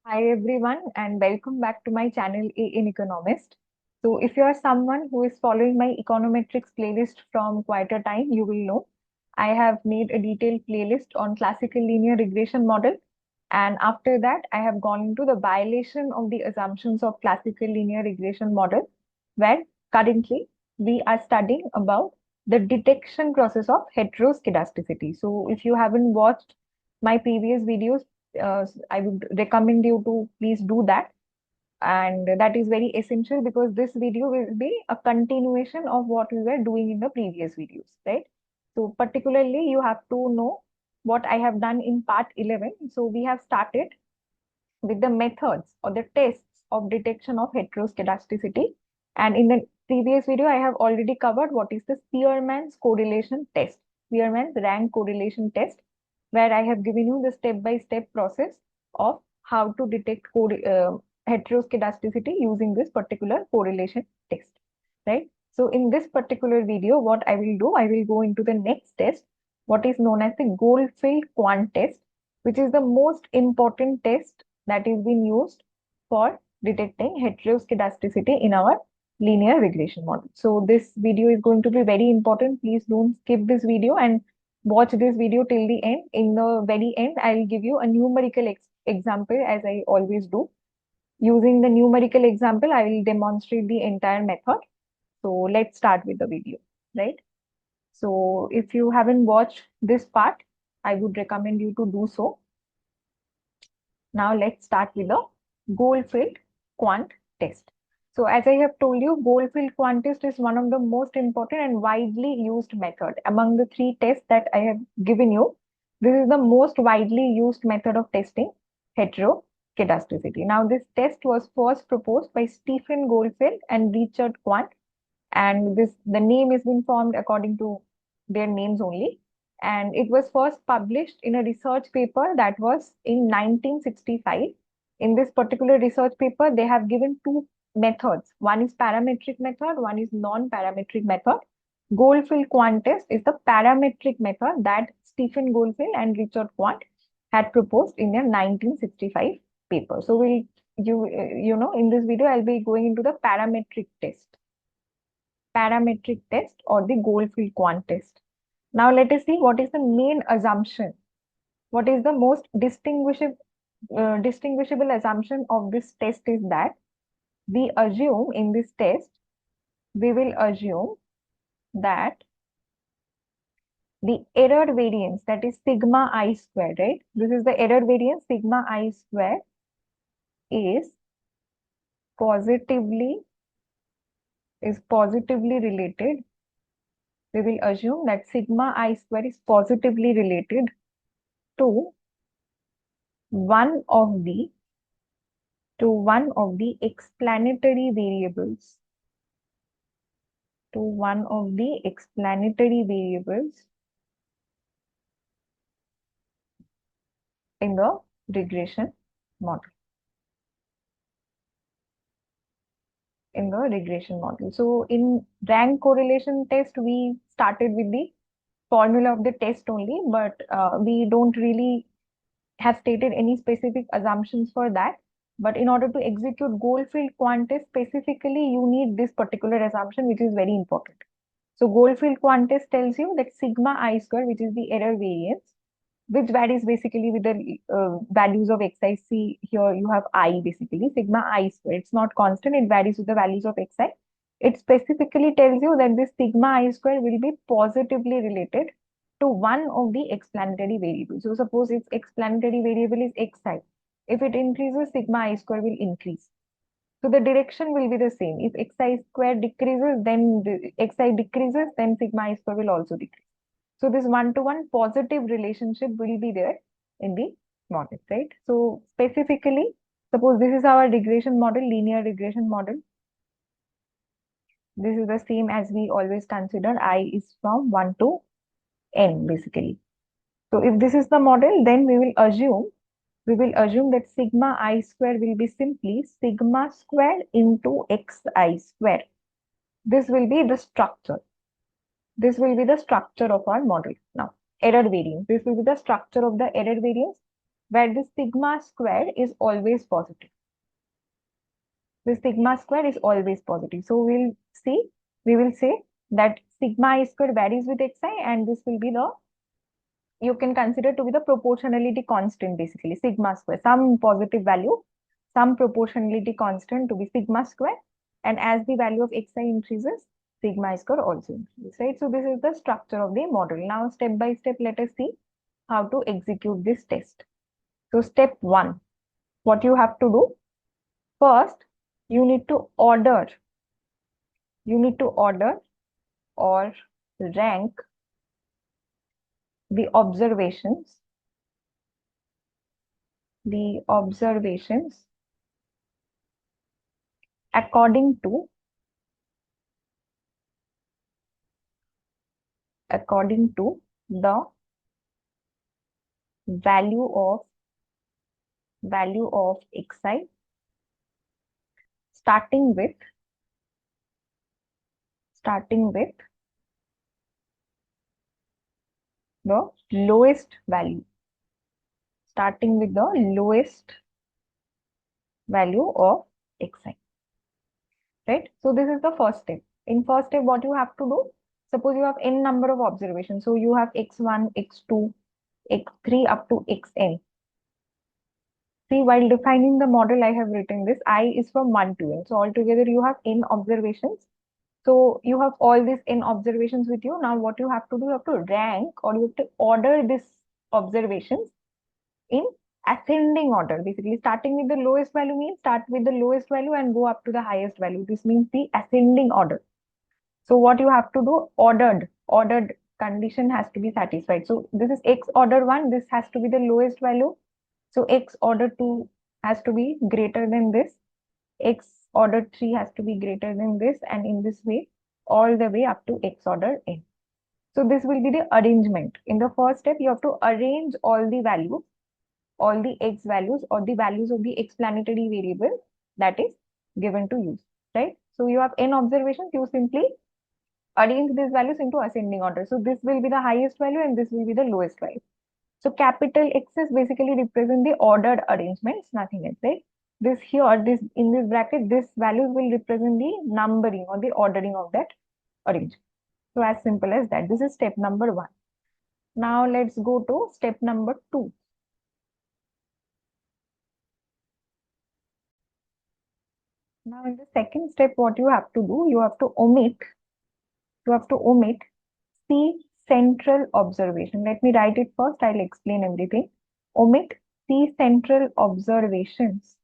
Hi everyone and welcome back to my channel A in Economist. So if you are someone who is following my Econometrics playlist from quite a time, you will know I have made a detailed playlist on classical linear regression model, and after that I have gone into the violation of the assumptions of classical linear regression model, where currently we are studying about the detection process of heteroscedasticity. So if you haven't watched my previous videos, I would recommend you to please do that. And that is very essential because this video will be a continuation of what we were doing in the previous videos, right? So particularly you have to know what I have done in part 11. So we have started with the methods or the tests of detection of heteroscedasticity. And in the previous video, I have already covered what is the Spearman's correlation test, Spearman's rank correlation test, where I have given you the step-by-step process of how to detect heteroscedasticity using this particular correlation test, right? So in this particular video, what I will do, I will go into the next test, what is known as the Goldfeld Quandt test, which is the most important test that is being used for detecting heteroscedasticity in our linear regression model. So this video is going to be very important. Please don't skip this video and watch this video till the end. In the very end, I will give you a numerical example as I always do. Using the numerical example, I will demonstrate the entire method. So let's start with the video, right? So if you haven't watched this part, I would recommend you to do so. Now let's start with the Goldfeld Quandt test. So as I have told you, Goldfeld Quandt test is one of the most important and widely used method. Among the three tests that I have given you, this is the most widely used method of testing heteroscedasticity. Now this test was first proposed by Stephen Goldfeld and Richard Quandt, and the name is been formed according to their names only, and it was first published in a research paper that was in 1965. In this particular research paper, they have given two methods. One is parametric method, one is non-parametric method. Goldfeld Quandt test is the parametric method that Stephen Goldfeld and Richard Quandt had proposed in their 1965 paper. So in this video, I'll be going into the parametric test or the Goldfeld Quandt test. Now let us see what is the main assumption. What is the most distinguishable assumption of this test is that we assume in this test, we will assume that the error variance, that is sigma I square, right? This is the error variance, sigma I square is positively related. We will assume that sigma I square is positively related to one of the explanatory variables in the regression model. So in rank correlation test, we started with the formula of the test only, but we don't really have stated any specific assumptions for that. But in order to execute Goldfeld Quandt test specifically, you need this particular assumption, which is very important. So Goldfeld Quandt test tells you that sigma I square, which is the error variance, which varies basically with the values of xi. See here you have I, basically sigma I square. It's not constant, it varies with the values of xi. It specifically tells you that this sigma I square will be positively related to one of the explanatory variables. So suppose its explanatory variable is xi. If it increases, sigma I square will increase. So the direction will be the same. If xi square decreases, then sigma I square will also decrease. So this one-to-one positive relationship will be there in the model, right? So specifically, suppose this is our regression model, linear regression model. This is the same as we always consider. I is from 1 to n, basically. So if this is the model, then we will assume that sigma I square will be simply sigma square into xi square. This will be the structure. This will be the structure of our model. Now, error variance. This will be the structure of the error variance. where the sigma square is always positive. The sigma square is always positive. So we will say that sigma I square varies with xi, and this will be the, you can consider to be the proportionality constant, basically sigma square, some positive value, some proportionality constant to be sigma square. And as the value of xi increases, sigma square also increases, right? So this is the structure of the model. Now, step by step, let us see how to execute this test. So step one, what you have to do first, you need to order, you need to order or rank the observations according to the value of xi, starting with the lowest value, starting with the lowest value of xi, right? So this is the first step. In first step, what you have to do, suppose you have n number of observations, so you have x1, x2, x3 up to xn. See, while defining the model, I have written this. I is from 1 to n. So altogether, you have n observations. So you have all these n observations with you. Now, what you have to do, you have to rank or you have to order these observations in ascending order. Basically, starting with the lowest value means start with the lowest value and go up to the highest value. This means the ascending order. So what you have to do, ordered condition has to be satisfied. So this is x order 1. This has to be the lowest value. So x order 2 has to be greater than this. X order 3 has to be greater than this, and in this way, all the way up to x order n. So this will be the arrangement. In the first step, you have to arrange all the values, all the x values or the values of the explanatory variable that is given to you, right? So you have n observations, you simply arrange these values into ascending order. So this will be the highest value and this will be the lowest value. So capital X is basically represent the ordered arrangements, nothing else, right? This here, this in this bracket, this values will represent the numbering or the ordering of that arrangement. So as simple as that. This is step number 1. Now let's go to step number 2. Now in the second step, what you have to do, you have to omit C central observation. Let me write it first. I'll explain everything. Omit C central observations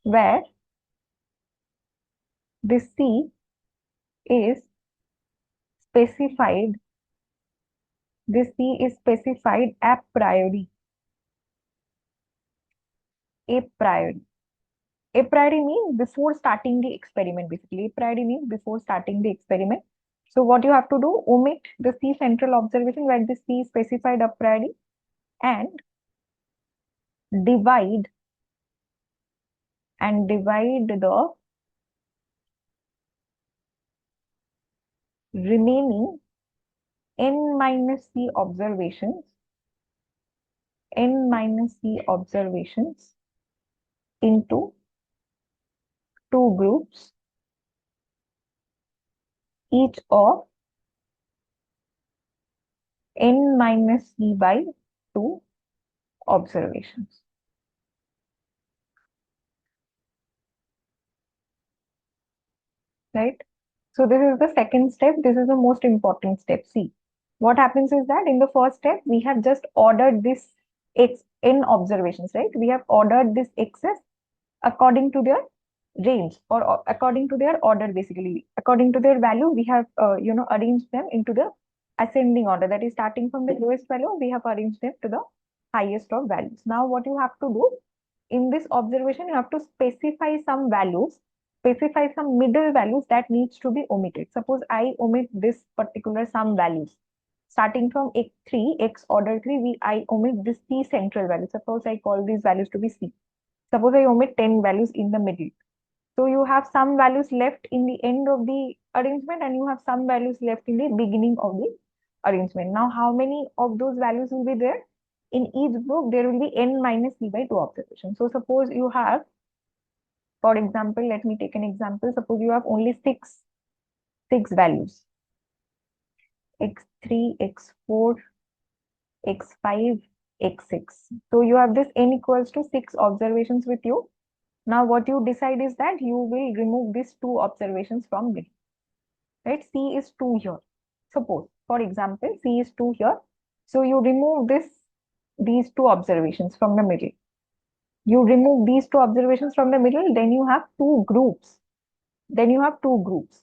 where this C is specified. This C is specified a priori. A priori. A priori means before starting the experiment, basically. A priori means before starting the experiment. So what you have to do, omit the C central observation where the C is specified a priori and divide the remaining n minus C observations into two groups, each of n minus C by 2 observations. Right? So this is the second step. This is the most important step. See, what happens is that in the first step, we have just ordered this x n observations, right? We have ordered this x's according to their range or according to their order, basically. According to their value, we have, arranged them into the ascending order. That is starting from the lowest value, we have arranged them to the highest of values. Now, what you have to do in this observation, you have to specify some values, specify some middle values that needs to be omitted. Suppose I omit this particular some values. Starting from x3, x order 3, I omit this C central value. Suppose I call these values to be C. Suppose I omit 10 values in the middle. So you have some values left in the end of the arrangement and you have some values left in the beginning of the arrangement. Now, how many of those values will be there? In each group, there will be n minus c by 2 observations. So suppose you have, for example, let me take an example. Suppose you have only six values, x3, x4, x5, x6. So you have this n equals to 6 observations with you. Now what you decide is that you will remove these 2 observations from middle, right? C is 2 here. Suppose, for example, C is 2 here. So you remove these 2 observations from the middle. You remove these 2 observations from the middle, then you have 2 groups. Then you have 2 groups.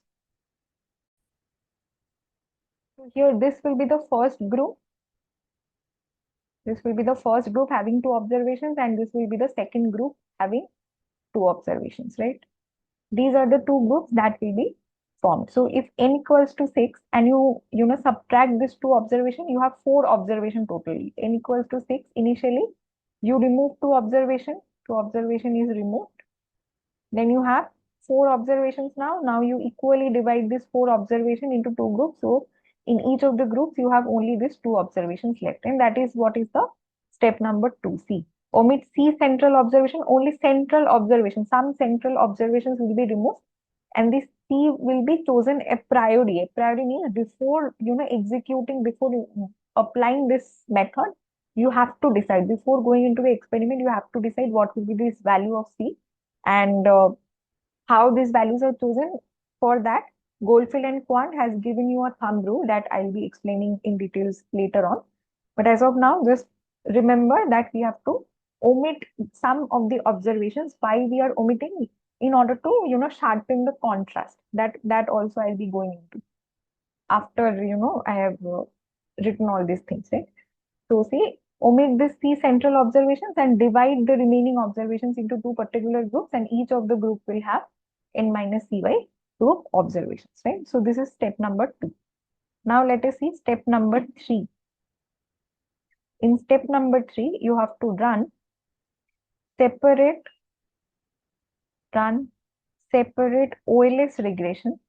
So here, this will be the first group. This will be the first group having 2 observations, and this will be the second group having 2 observations, right? These are the 2 groups that will be formed. So if n equals to 6 and you subtract this 2 observation, you have 4 observation totally. N equals to 6 initially, you remove 2 observation. 2 observation is removed. Then you have 4 observations now. Now you equally divide this 4 observation into 2 groups. So in each of the groups, you have only these 2 observations left. And that is what is the step number 2C. Omit C central observation, only central observation. Some central observations will be removed. And this C will be chosen a priori. A priori means before executing, before applying this method, you have to decide. Before going into the experiment, you have to decide what will be this value of C. And how these values are chosen. For that, Goldfeld and Quandt has given you a thumb rule that I'll be explaining in details later on. But as of now, just remember that we have to omit some of the observations. Why we are omitting? In order to sharpen the contrast. That also I'll be going into after I have written all these things, right? So see, omit this C central observations and divide the remaining observations into 2 particular groups, and each of the group will have n minus C by 2 observations, right? So this is step number 2. Now let us see step number 3. In step number 3, you have to run separate OLS regression.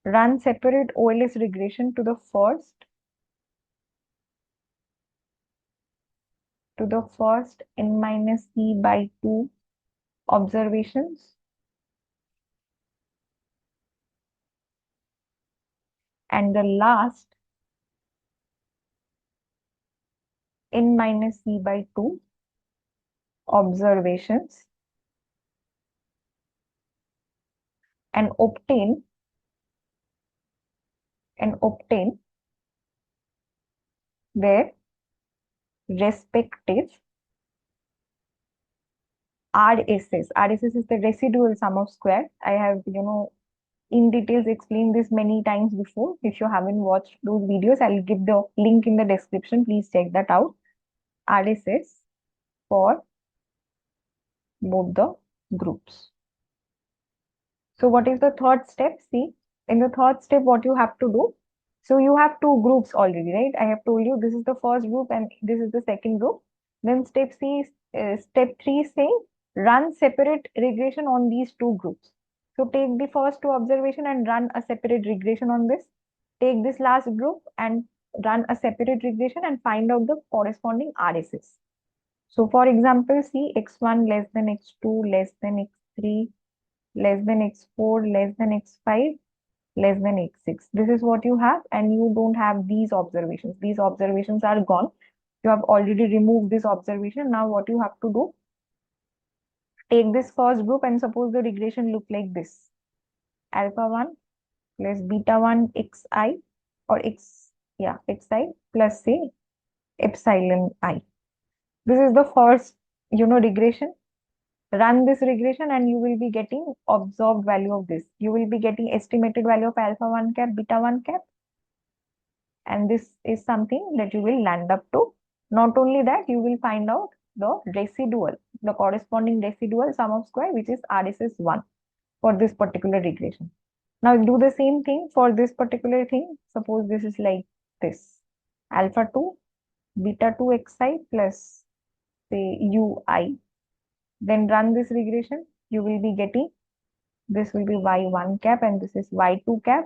Run separate OLS regression to the first n minus C by 2 observations, and the last n minus C by 2 observations, and obtain their respective RSS. RSS is the residual sum of square. I have in details explained this many times before. If you haven't watched those videos, I'll give the link in the description. Please check that out. RSS for both the groups. So what is the third step? See, in the third step, what you have to do. So you have 2 groups already, right? I have told you this is the first group and this is the second group. Then step 3 is saying run separate regression on these 2 groups. So take the first 2 observation and run a separate regression on this. Take this last group and run a separate regression and find out the corresponding RSS. So for example, see x1 less than x2 less than x3 less than x4 less than x5 less than x6. This is what you have, and you don't have these observations. These observations are gone. You have already removed this observation. Now what you have to do, take this first group and suppose the regression look like this. Alpha 1 plus beta 1 xi or xi plus say epsilon I. This is the first regression. Run this regression and you will be getting observed value of this. You will be getting estimated value of alpha 1 cap, beta 1 cap. And this is something that you will land up to. Not only that, you will find out the corresponding residual sum of square, which is RSS1 for this particular regression. Now do the same thing for this particular thing. Suppose this is like this. Alpha 2, beta 2 xi plus say ui. Then run this regression. You will be getting, this will be y1 cap and this is y2 cap.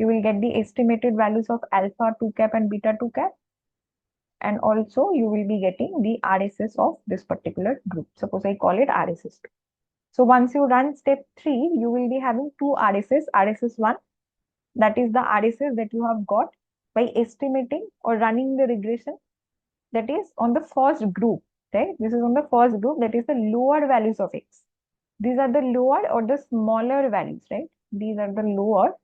You will get the estimated values of alpha 2 cap and beta 2 cap. And also you will be getting the RSS of this particular group. Suppose I call it RSS 2. So once you run step 3, you will be having two RSS, RSS 1, that is the RSS that you have got by estimating or running the regression, that is on the first group, right? This is on the first group, that is the lower values of X. These are the lower or the smaller values, right? These are the lower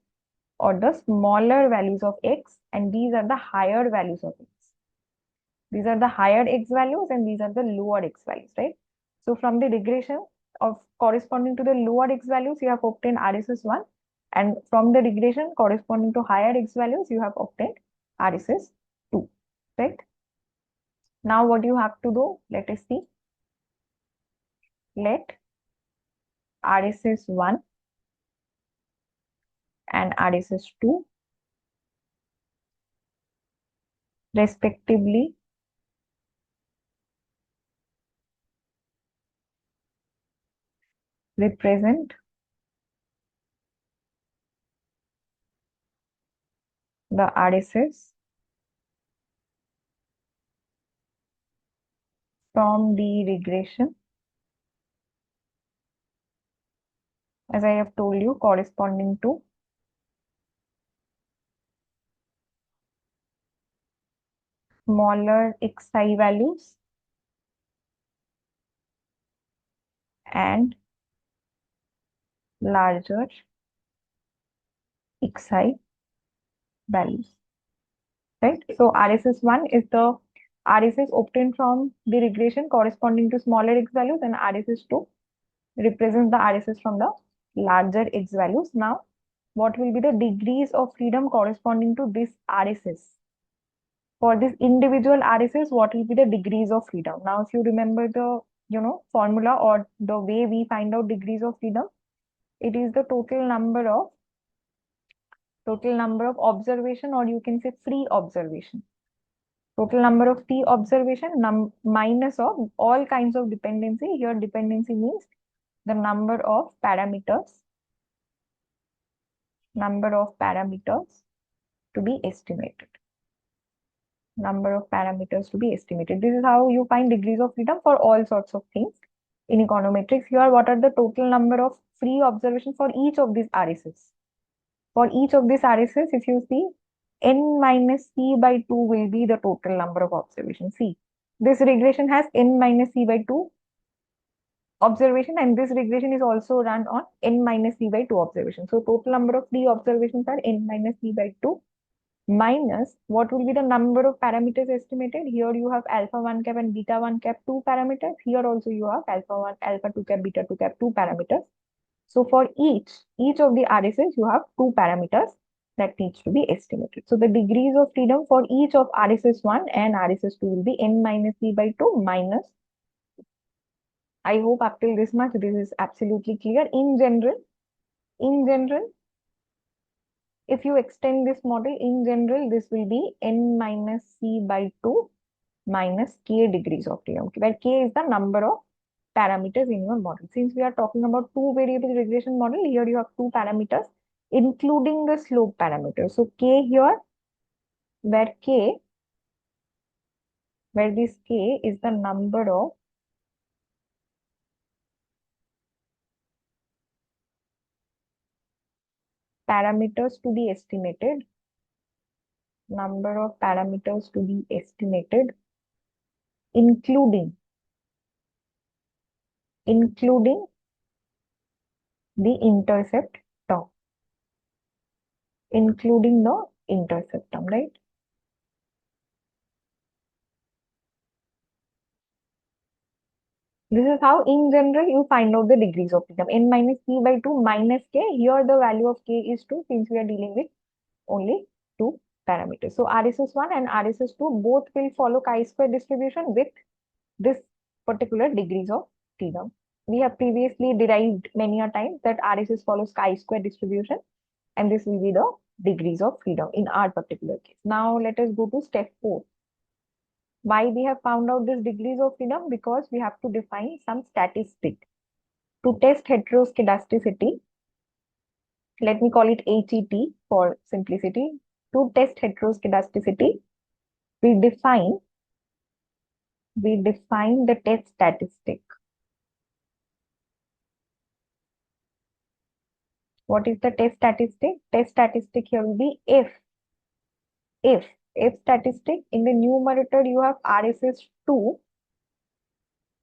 or the smaller values of X, and these are the higher values of X. These are the higher X values and these are the lower X values, right? So from the regression of corresponding to the lower X values, you have obtained RSS1, and from the regression corresponding to higher X values, you have obtained RSS2, right? Now what you have to do, let us see. Let RSS1 and RSS2 respectively represent the RSS from the regression, as I have told you, corresponding to smaller xi values and larger xi values, right? So RSS1 is the RSS obtained from the regression corresponding to smaller x values, and RSS2 represents the RSS from the larger x values. Now, what will be the degrees of freedom corresponding to this RSS? For this individual RSS, what will be the degrees of freedom? Now, if you remember the formula or the way we find out degrees of freedom, it is the total number of observation, or you can say free observation. Total number of free observation minus of all kinds of dependency. Here dependency means the number of parameters to be estimated. Number of parameters to be estimated. This is how you find degrees of freedom for all sorts of things in econometrics. Here, what are the total number of free observations for each of these RSS? For each of these RSS, if you see, n minus c by 2 will be the total number of observations. See, this regression has n minus c by 2 observation, and this regression is also run on n minus c by 2 observations. So total number of free observations are n minus c by 2 minus what will be the number of parameters estimated. Here you have alpha 1 cap and beta 1 cap 2 parameters. Here also you have alpha 1, alpha 2 cap, beta 2 cap 2 parameters. So for each of the RSS, you have 2 parameters that needs to be estimated. So the degrees of freedom for each of RSS1 and RSS2 will be n minus c by 2 minus. I hope up till this much this is absolutely clear. In general, if you extend this model, in general, this will be n minus c by 2 minus k degrees of freedom, where k is the number of parameters in your model. Since we are talking about two variable regression model, here you have two parameters, including the slope parameter. So k here, where this k is the number of parameters to be estimated, including the intercept term, right? This is how, in general, you find out the degrees of freedom. N minus c by 2 minus k. Here the value of k is 2, since we are dealing with only 2 parameters. So RSS1 and RSS2 both will follow chi-square distribution with this particular degrees of freedom. We have previously derived many a times that RSS follows chi-square distribution, and this will be the degrees of freedom in our particular case. Now let us go to step 4. Why we have found out this degrees of freedom? Because we have to define some statistic to test heteroscedasticity. Let me call it HET for simplicity. To test heteroscedasticity, we define the test statistic. What is the test statistic? Test statistic here will be if statistic in the numerator you have RSS 2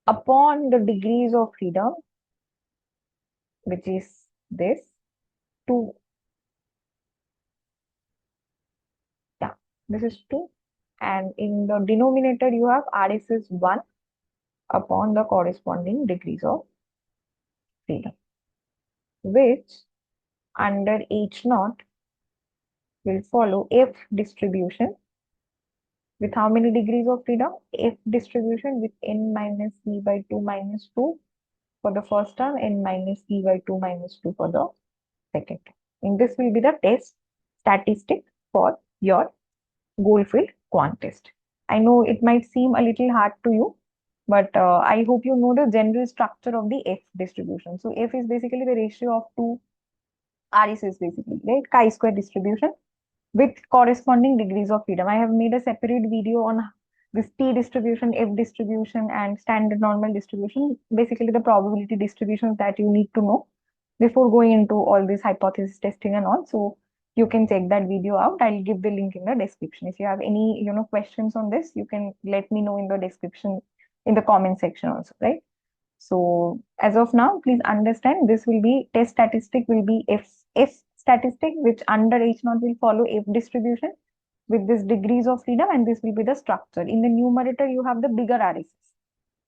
upon the degrees of freedom, which is this 2. Yeah, this is 2. And in the denominator you have RSS 1 upon the corresponding degrees of freedom, which under H naught will follow F distribution with how many degrees of freedom? F distribution with n minus e by 2 minus 2 for the first term, n minus e by 2 minus 2 for the second term. And this will be the test statistic for your Goldfeld Quandt test. I know it might seem a little hard to you, but I hope you know the general structure of the F distribution. So F is basically the ratio of two RSS basically, right? Chi-square distribution with corresponding degrees of freedom. I have made a separate video on this T distribution, F distribution, and standard normal distribution, basically the probability distributions that you need to know before going into all this hypothesis testing and all. So you can check that video out. I'll give the link in the description. If you have any, questions on this, you can let me know in the description, in the comment section also, right? So as of now, please understand this will be test statistic will be F statistic, which under H naught will follow F distribution with this degrees of freedom, and this will be the structure. In the numerator, you have the bigger RSS.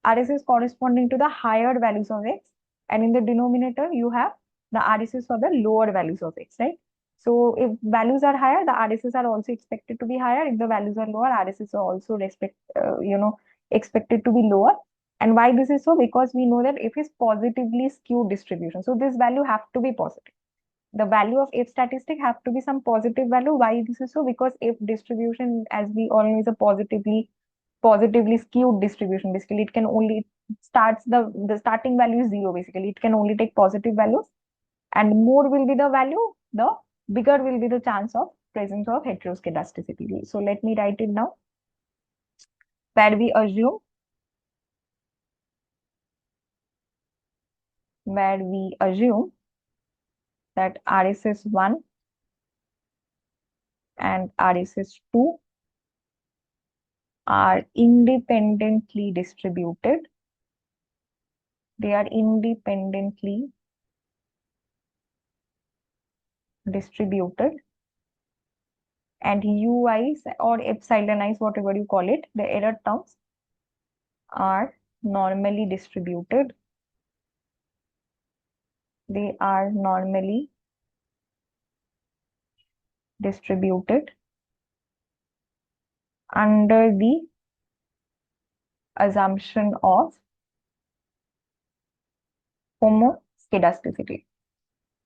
RSS corresponding to the higher values of X, and in the denominator, you have the RSS for the lower values of X, right? So if values are higher, the RSS are also expected to be higher. If the values are lower, RSS are also expected to be lower. And why this is so? Because we know that F is positively skewed distribution. So this value have to be positive. The value of F statistic have to be some positive value. Why this is so? Because F distribution, as we all know, is a positively skewed distribution. Basically, it can only starts the starting value is 0. Basically, it can only take positive values, and more will be the value, the bigger will be the chance of presence of heteroscedasticity. So let me write it down. Where we assume that RSS 1 and RSS 2 are independently distributed. They are independently distributed, and ui's or epsilon i's, whatever you call it, the error terms are normally distributed. They are normally distributed under the assumption of homoscedasticity.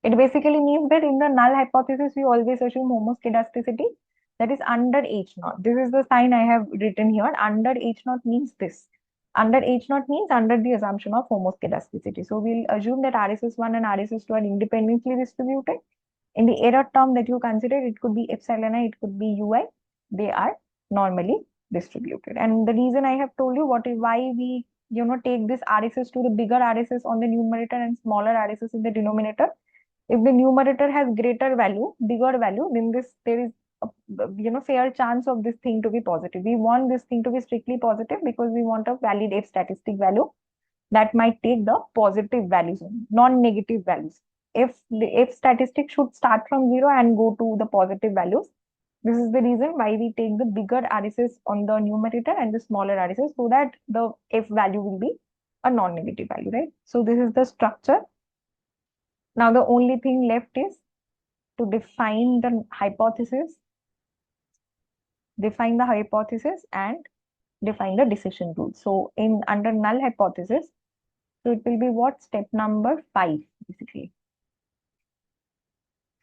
It basically means that in the null hypothesis, we always assume homoscedasticity, that is under H naught. This is the sign I have written here. Under H naught means this. Under H naught means under the assumption of homoscedasticity. So we'll assume that RSS1 and RSS2 are independently distributed. In the error term that you consider, it could be epsilon I, it could be ui. They are normally distributed. And the reason I have told you why we take this RSS to the bigger RSS on the numerator and smaller RSS in the denominator. If the numerator has greater value, bigger value, then there is a fair chance of this thing to be positive. We want this thing to be strictly positive because we want a valid F statistic value that might take the positive values, non-negative values. If the F statistic should start from 0 and go to the positive values. This is the reason why we take the bigger RSS on the numerator and the smaller RSS, so that the F value will be a non-negative value, right? So this is the structure. Now the only thing left is to define the hypothesis and define the decision rule. So in under null hypothesis, so it will be what? Step number 5, basically.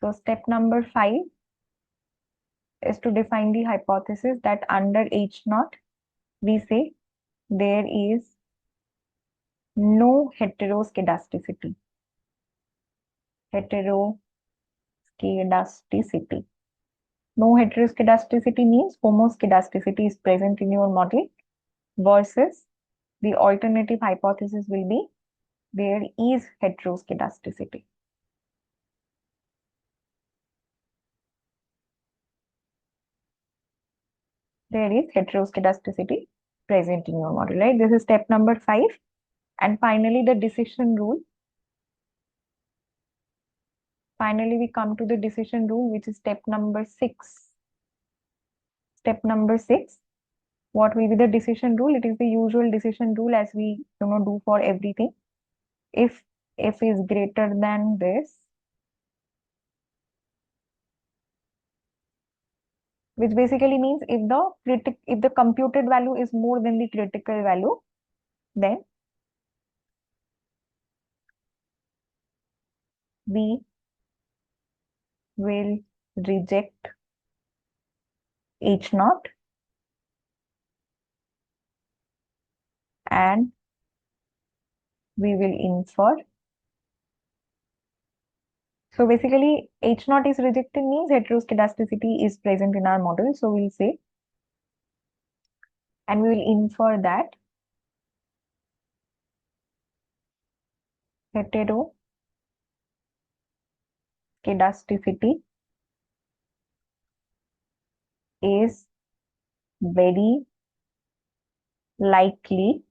So step number 5 is to define the hypothesis that under H naught, we say there is no heteroscedasticity. Heteroscedasticity. heteroscedasticity. No heteroscedasticity means homoscedasticity is present in your model versus the alternative hypothesis will be there is heteroscedasticity. There is heteroscedasticity present in your model, right? This is step number 5. And finally, the decision rule. Finally, we come to the decision rule, which is step number 6. Step number 6. What will be the decision rule? It is the usual decision rule as we do for everything. If f is greater than this, which basically means if the computed value is more than the critical value, then we will reject H naught and we will infer. So basically, H naught is rejected means heteroscedasticity is present in our model. So we'll say, and we will infer that heteroscedasticity is very likely,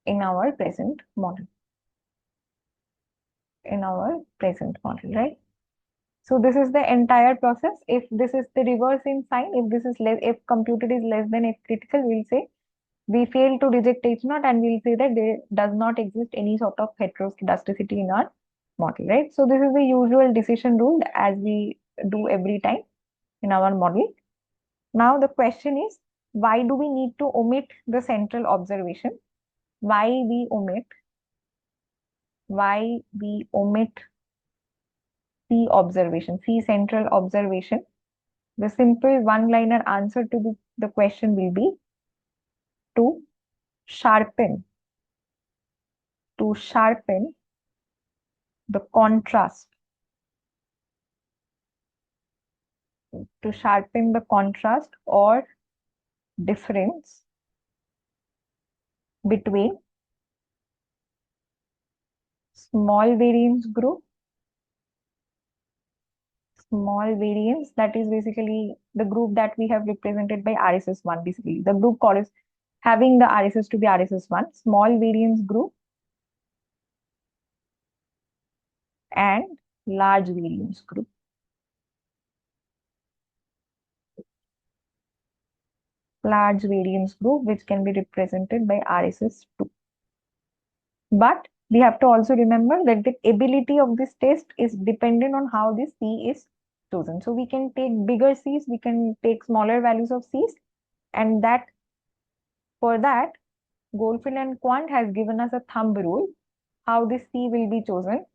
in our present model. Right? So this is the entire process. If this is the reverse in sign, if this is less, if computed is less than f critical, we'll say we fail to reject H naught and we'll say that there does not exist any sort of heteroscedasticity in our model, right? So this is the usual decision rule as we do every time in our model. Now the question is, why do we need to omit the central observation? Why we omit C observation, C central observation? The simple one-liner answer to the question will be to sharpen the contrast, or difference between small variance group. Small variance, that is basically the group that we have represented by RSS1. Basically, the group having the RSS to be RSS1, small variance group, and large variance group. Large variance group, which can be represented by RSS2. But we have to also remember that the ability of this test is dependent on how this C is chosen. So we can take bigger C's, we can take smaller values of C's, and for that, Goldfeld and Quandt has given us a thumb rule how this C will be chosen.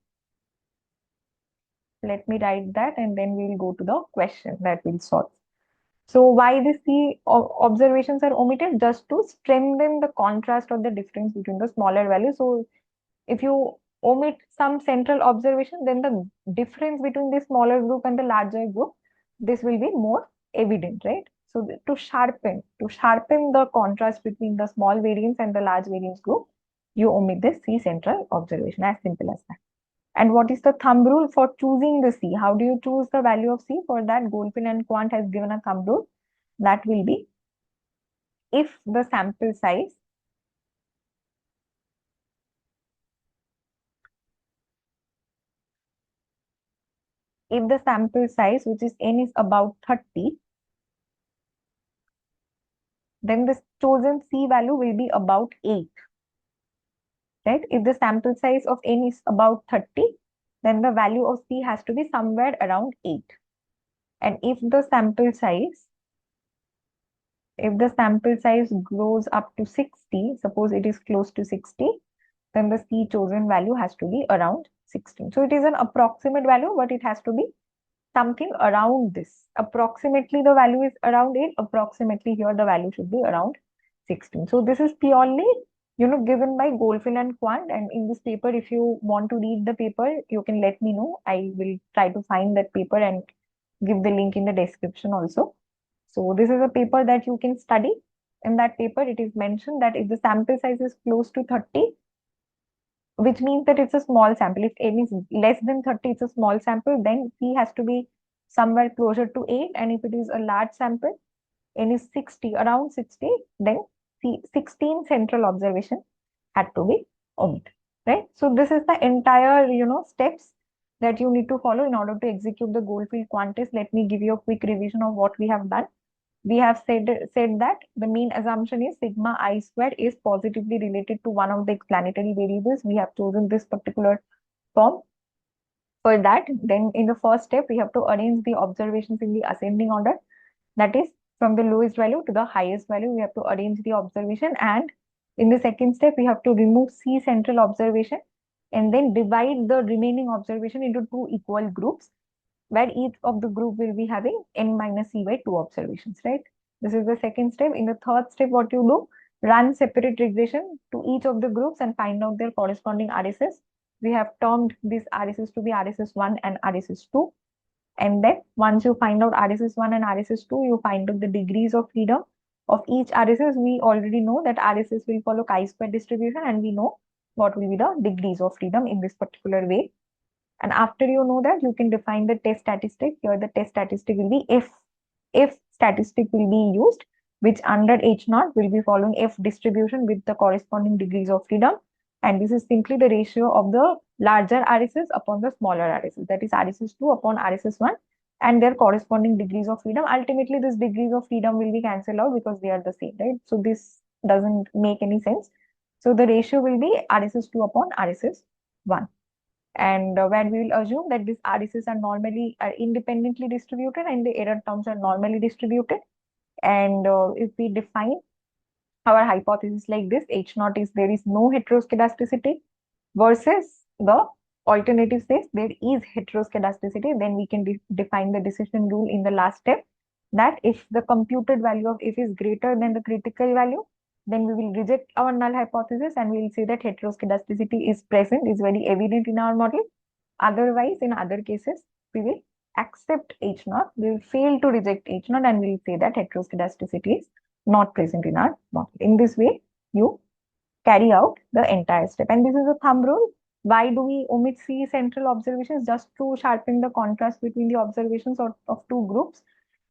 Let me write that and then we will go to the question that we'll solve. So why the C observations are omitted? Just to strengthen the contrast or the difference between the smaller values. So if you omit some central observation, then the difference between the smaller group and the larger group, this will be more evident, right? So to sharpen the contrast between the small variance and the large variance group, you omit the C central observation, as simple as that. And what is the thumb rule for choosing the C? How do you choose the value of C? For that, Goldfeld and Quandt has given a thumb rule. That will be if the sample size which is n is about 30, then the chosen C value will be about 8. Right? If the sample size of n is about 30, then the value of C has to be somewhere around 8. And if the sample size grows up to 60, suppose it is close to 60, then the C chosen value has to be around 16. So it is an approximate value, but it has to be something around this. Approximately the value is around 8. Approximately here the value should be around 16. So this is purely given by Goldfeld and Quandt. And in this paper, if you want to read the paper, you can let me know. I will try to find that paper and give the link in the description also. So this is a paper that you can study. In that paper, it is mentioned that if the sample size is close to 30, which means that it's a small sample. If n is less than 30, it's a small sample, then p has to be somewhere closer to 8. And if it is a large sample, n is 60, around 60, then 16 central observation had to be omitted, right? So this is the entire, steps that you need to follow in order to execute the Goldfield Quandt test. Let me give you a quick revision of what we have done. We have said that the mean assumption is sigma I square is positively related to one of the explanatory variables. We have chosen this particular form for that. Then in the first step, we have to arrange the observations in the ascending order. That is, from the lowest value to the highest value, we have to arrange the observation. And in the second step, we have to remove C central observation and then divide the remaining observation into two equal groups, where each of the group will be having n minus c by 2 observations, right? This is the second step. In the third step, what you do, run separate regression to each of the groups and find out their corresponding RSS. We have termed this RSS to be RSS1 and RSS2. And then once you find out RSS1 and RSS2, you find out the degrees of freedom of each RSS. We already know that RSS will follow chi-square distribution, and we know what will be the degrees of freedom in this particular way. And after you know that, you can define the test statistic. Here the test statistic will be if statistic will be used, which under H naught will be following F distribution with the corresponding degrees of freedom. And this is simply the ratio of the larger RSS upon the smaller RSS, that is RSS2 upon RSS1 and their corresponding degrees of freedom. Ultimately, these degrees of freedom will be cancelled out because they are the same, right? So this doesn't make any sense. So the ratio will be RSS2 upon RSS1. And when we will assume that these RSS are independently distributed and the error terms are normally distributed. And if we define our hypothesis like this, H naught is there is no heteroscedasticity, versus the alternative says there is heteroscedasticity, then we can define the decision rule in the last step, that if the computed value of f is greater than the critical value, then we will reject our null hypothesis and we will say that heteroscedasticity is present, is very evident in our model. Otherwise, in other cases, we will accept H naught, we will fail to reject H naught, and we will say that heteroscedasticity is not present in our model. In this way, you carry out the entire step. And this is a thumb rule. Why do we omit C central observations? Just to sharpen the contrast between the observations of two groups.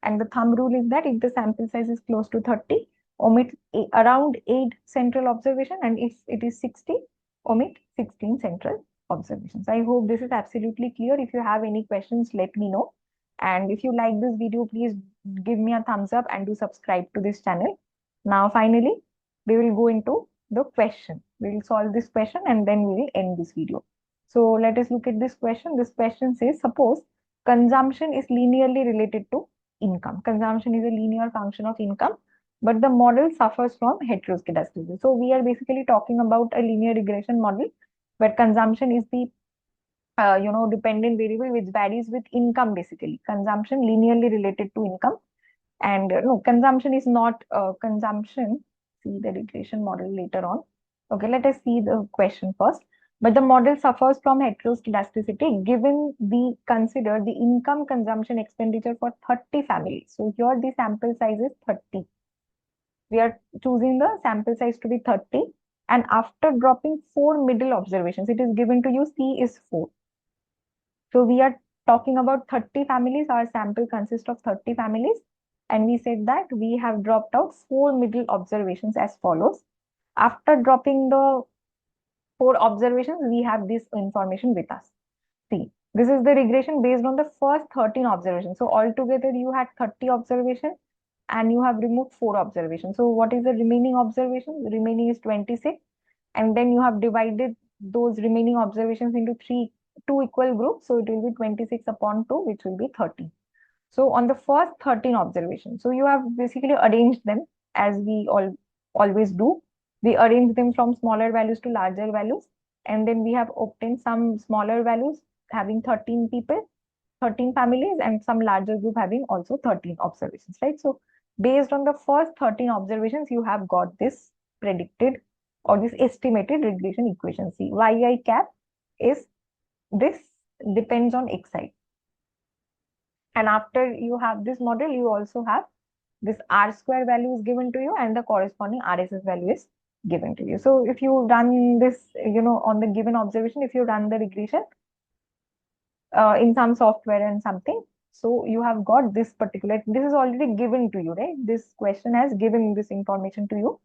And the thumb rule is that if the sample size is close to 30, omit around 8 central observation, and if it is 60, omit 16 central observations. I hope this is absolutely clear. If you have any questions, let me know. And if you like this video, please give me a thumbs up and do subscribe to this channel. Now, finally, we will go into the question. We will solve this question and then we will end this video. So let us look at this question. This question says, suppose consumption is linearly related to income. Consumption is a linear function of income, but the model suffers from heteroscedasticity. So we are basically talking about a linear regression model where consumption is the dependent variable which varies with income. Basically, consumption linearly related to income. And no, consumption is not consumption. See the regression model later on. Okay, let us see the question first. But the model suffers from heteroscedasticity given we consider the income consumption expenditure for 30 families. So here the sample size is 30. We are choosing the sample size to be 30. And after dropping 4 middle observations, it is given to you C is 4. So we are talking about 30 families. Our sample consists of 30 families. And we said that we have dropped out 4 middle observations as follows. After dropping the 4 observations, we have this information with us. See, this is the regression based on the first 13 observations. So altogether you had 30 observations and you have removed 4 observations. So what is the remaining observation? The remaining is 26. And then you have divided those remaining observations into two equal groups. So it will be 26 upon 2, which will be 30. So on the first 13 observations, so you have basically arranged them as we always do. We arrange them from smaller values to larger values. And then we have obtained some smaller values having 13 people, 13 families, and some larger group having also 13 observations, right? So based on the first 13 observations, you have got this predicted or this estimated regression equation. See, yi cap is this depends on xi. And after you have this model, you also have this R square value is given to you and the corresponding RSS value is given to you. So if you run this, on the given observation, if you run the regression in some software and something, so you have got this particular, this is already given to you, right? This question has given this information to you.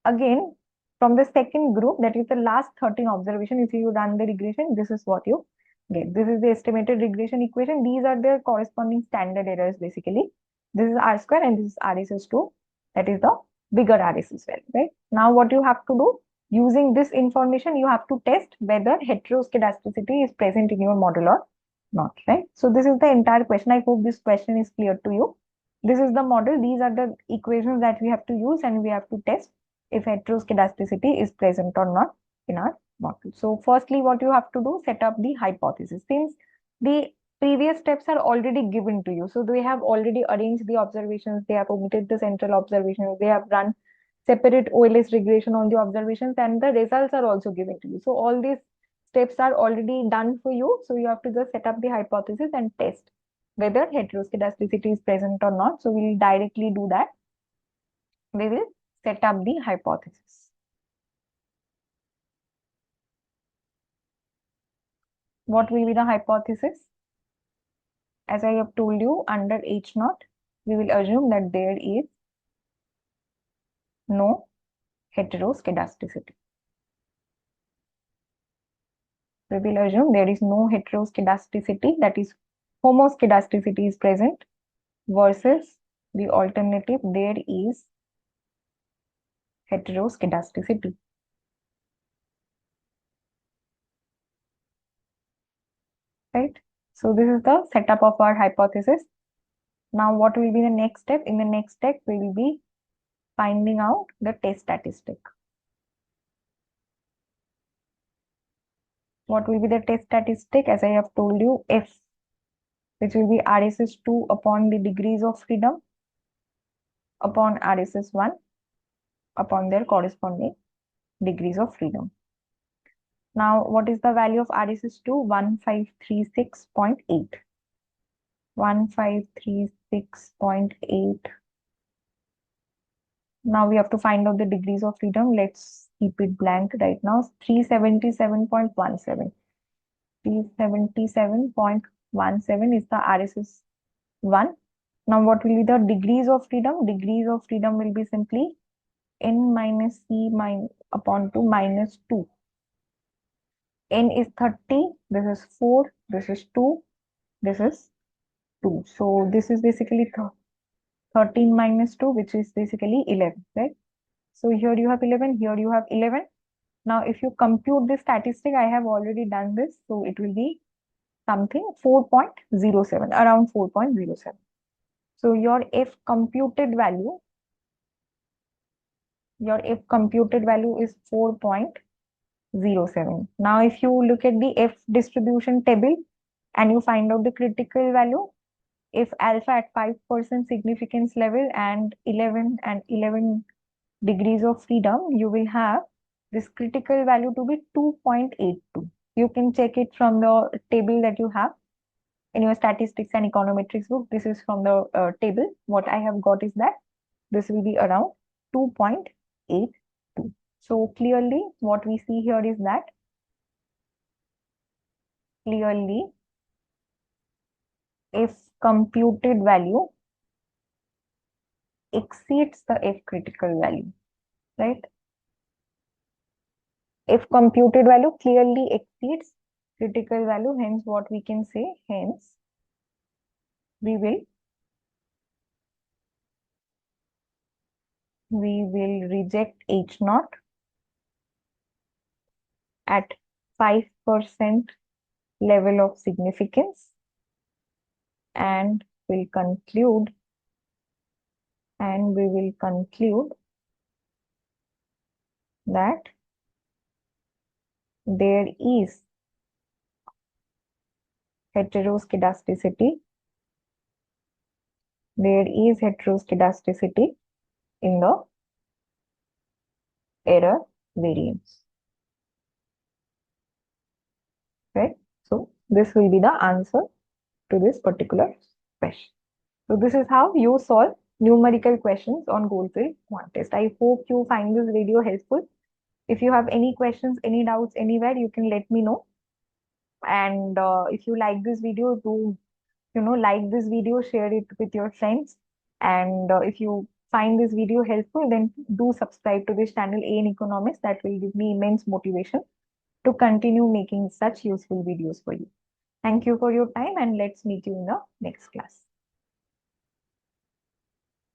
Again, from the second group, that is the last 13 observation, if you run the regression, this is what you get. This is the estimated regression equation. These are the corresponding standard errors, basically. This is R square and this is RSS2. That is the bigger RSS value, right? Now, what you have to do, using this information, you have to test whether heteroscedasticity is present in your model or not, right? So this is the entire question. I hope this question is clear to you. This is the model. These are the equations that we have to use and we have to test if heteroscedasticity is present or not in our model. So firstly, what you have to do, set up the hypothesis. Since the previous steps are already given to you, so they have already arranged the observations, they have omitted the central observations, they have run separate OLS regression on the observations, and the results are also given to you. So all these steps are already done for you. So you have to just set up the hypothesis and test whether heteroscedasticity is present or not. So we'll directly do that. We will set up the hypothesis. What will be the hypothesis? As I have told you, under H naught, we will assume that there is no heteroscedasticity. We will assume there is no heteroscedasticity, that is, homoscedasticity is present, versus the alternative, there is heteroscedasticity. Right? So this is the setup of our hypothesis. Now, what will be the next step? In the next step, we will be finding out the test statistic. What will be the test statistic? As I have told you, F, which will be RSS2 upon the degrees of freedom upon RSS1 upon their corresponding degrees of freedom. Now, what is the value of RSS2? 1536.8. 1536.8. Now we have to find out the degrees of freedom. Let's keep it blank right now. 377.17. 377.17 is the RSS1. Now what will be the degrees of freedom? Degrees of freedom will be simply n minus c upon 2 minus 2. N is 30, this is 4, this is 2, this is 2. So this is basically 13 minus 2, which is basically 11, right? So here you have 11, here you have 11. Now, if you compute this statistic, I have already done this. So it will be something 4.07, around 4.07. So your F computed value is 4.07. Now, if you look at the F distribution table and you find out the critical value, if alpha at 5% significance level and 11 degrees of freedom, you will have this critical value to be 2.82. You can check it from the table that you have in your statistics and econometrics book. This is from the table. What I have got is that this will be around 2.82. So clearly what we see here is that clearly if computed value exceeds the F critical value, right? If computed value clearly exceeds critical value, hence what we can say, hence we will reject H naught at 5% level of significance and we will conclude that there is heteroscedasticity in the error variance. Right? So this will be the answer to this particular question. So this is how you solve numerical questions on Goldfeld Quandt Test. I hope you find this video helpful. If you have any questions, any doubts anywhere, you can let me know. And if you like this video, do like this video, share it with your friends. And if you find this video helpful, then do subscribe to this channel, A in Economist. That will give me immense motivation to continue making such useful videos for you. Thank you for your time, and let's meet you in the next class.